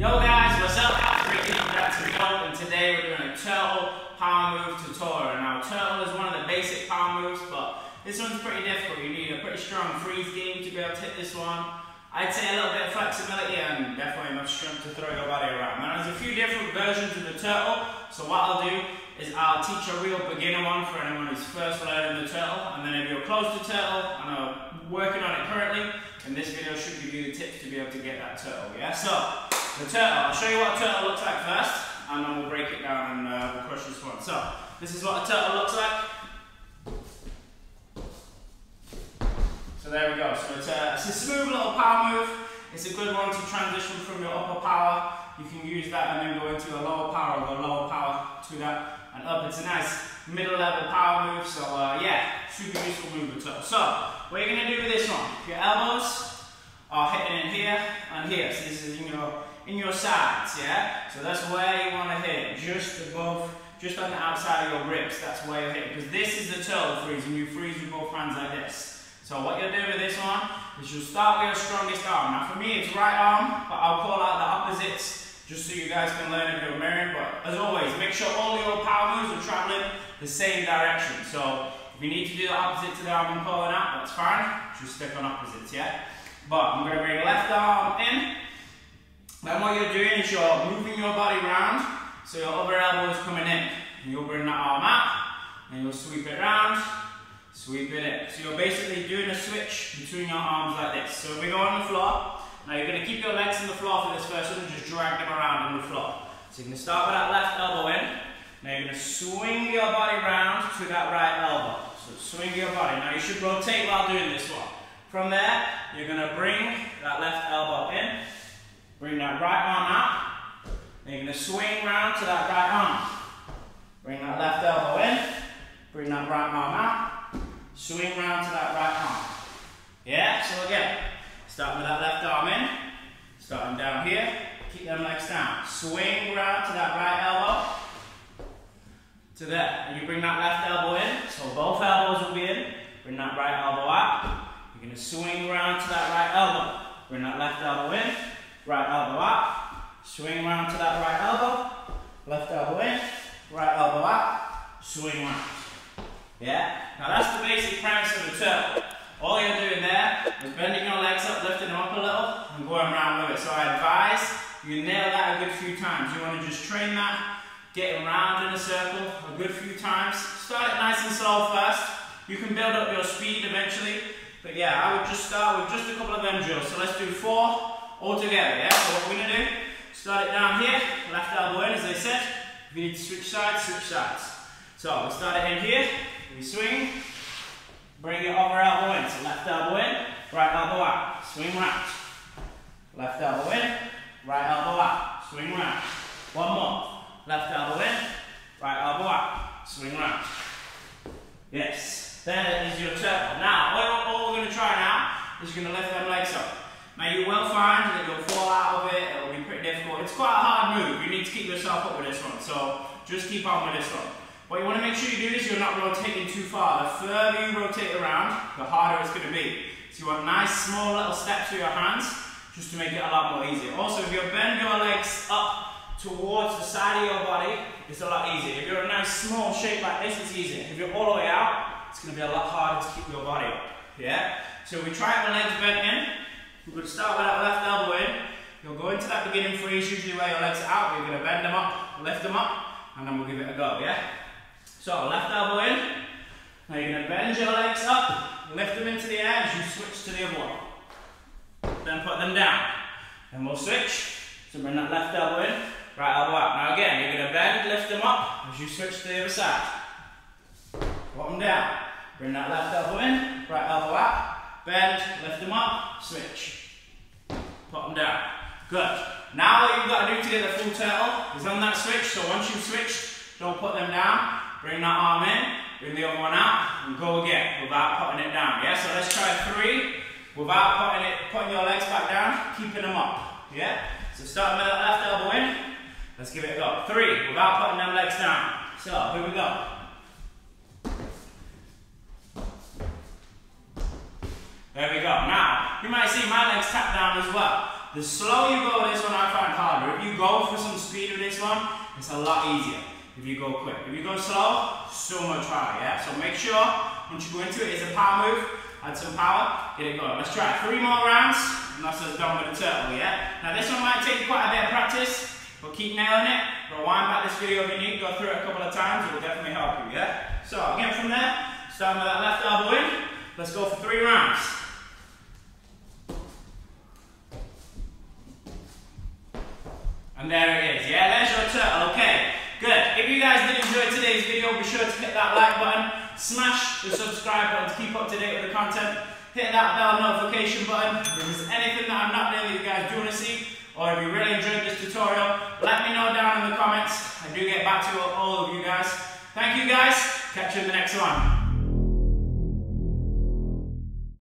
Yo guys, what's up? It's Ricky from DANCEISDOPETUTORIALS, and today we're doing a turtle power move tutorial. Now, turtle is one of the basic power moves, but this one's pretty difficult. You need a pretty strong freeze game to be able to hit this one. I'd say a little bit of flexibility and definitely enough strength to throw your body around. Now, there's a few different versions of the turtle, so what I'll do is I'll teach a real beginner one for anyone who's first learning the turtle, and then if you're close to turtle and are working on it currently, then this video should give you the tips to be able to get that turtle, yeah? So, the turtle, I'll show you what a turtle looks like first, and then we'll break it down and we'll crush this one. So, this is what a turtle looks like. So there we go. So it's a smooth little power move. It's a good one to transition from your upper power. You can use that and then go into a lower power, or go lower power to that and up. It's a nice middle level power move. So yeah, super useful move the turtle. So what you're going to do with this one, your elbows are hitting in here and here. So this is in your sides, yeah? So that's where you want to hit, just above, just on the outside of your ribs. That's where you're hitting, because this is the turtle freeze, and you freeze with both hands like this. So what you'll do with this one is you'll start with your strongest arm. Now for me it's right arm, but I'll call out the opposites just so you guys can learn if you're mirroring. But as always, make sure all your power moves are traveling the same direction. So if you need to do the opposite to the arm I'm calling out, that's fine. Just stick on opposites, yeah? But I'm going to bring left arm in. Then what you're doing is you're moving your body around, so your other elbow is coming in. And you'll bring that arm out, and you'll sweep it around, sweep it in. So you're basically doing a switch between your arms like this. So if we go on the floor, now you're going to keep your legs on the floor for this first one and just drag them around on the floor. So you're going to start with that left elbow in. Now you're going to swing your body around to that right elbow. So swing your body. Now you should rotate while doing this one. From there, you're going to bring that left elbow in. Bring that right arm out. Then you're going to swing round to that right arm. Bring that left elbow in. Bring that right arm out. Swing round to that right arm. Yeah, so again, start with that left arm in. Starting down here. Keep them legs down. Swing round to that right elbow. To there. And you bring that left elbow in. So both elbows will be in. Bring that right elbow out. You're going to swing round to that right elbow. Bring that left elbow in. Right elbow out, swing round to that right elbow, left elbow in, right elbow out, swing round. Yeah? Now that's the basic premise of the turtle. All you're doing there is bending your legs up, lifting them up a little, and going around with it. So I advise you nail that a good few times. You want to just train that, getting round in a circle a good few times. Start it nice and slow first. You can build up your speed eventually. But yeah, I would just start with just a couple of them drills. So let's do 4 all together, yeah? So what we're going to do, start it down here, left elbow in, as I said. If you need to switch sides, switch sides. So we'll start it in here, we swing, bring your other elbow in. So left elbow in, right elbow out, swing round. Left elbow in, right elbow out, swing round. One more, left elbow in, right elbow out, swing round. Yes, there is your turtle. Now, all we're going to try now is you're going to lift them legs up. Now you will find that you'll fall out of it, it'll be pretty difficult. It's quite a hard move, you need to keep yourself up with this one, so just keep on with this one. What you want to make sure you do is you're not rotating too far. The further you rotate around, the harder it's going to be. So you want nice small little steps with your hands, just to make it a lot more easier. Also, if you bend your legs up towards the side of your body, it's a lot easier. If you're a nice small shape like this, it's easier. If you're all the way out, it's going to be a lot harder to keep your body up. Yeah? So we try it with legs bent in. We're going to start with that left elbow in. You'll go into that beginning freeze, usually where your legs are out. You're going to bend them up, lift them up, and then we'll give it a go, yeah? So, left elbow in. Now you're going to bend your legs up, lift them into the air as you switch to the other one. Then put them down. Then we'll switch. So bring that left elbow in, right elbow out. Now again, you're going to bend, lift them up as you switch to the other side. Put them down. Bring that left elbow in, right elbow out. Bend, lift them up, switch. Put them down. Good. Now what you've got to do to get the full turtle is on that switch. So once you've switched, don't put them down. Bring that arm in, bring the other one out, and go again without putting it down. Yeah, so let's try 3 without putting your legs back down, keeping them up. Yeah? So starting with that left elbow in, let's give it a go. 3 without putting them legs down. So here we go. There we go. Now, you might see my legs tap down as well. the slower you go this one I find harder. If you go for some speed with this one, it's a lot easier. If you go quick. If you go slow, so much harder, yeah? So make sure, once you go into it, it's a power move. Add some power, get it going. Let's try it. 3 more rounds, and that's us done with the turtle, yeah? Now this one might take quite a bit of practice, but keep nailing it. Rewind back this video if you need, go through it a couple of times, it will definitely help you, yeah? So again from there, starting with that left elbow in, let's go for 3 rounds. And there it is, yeah? There's your turtle, okay. Good. If you guys did enjoy today's video, be sure to hit that like button, smash the subscribe button to keep up to date with the content, hit that bell notification button. If there's anything that I'm not doing that you guys do want to see, or if you really enjoyed this tutorial, let me know down in the comments. I do get back to all of you guys. Thank you guys. Catch you in the next one.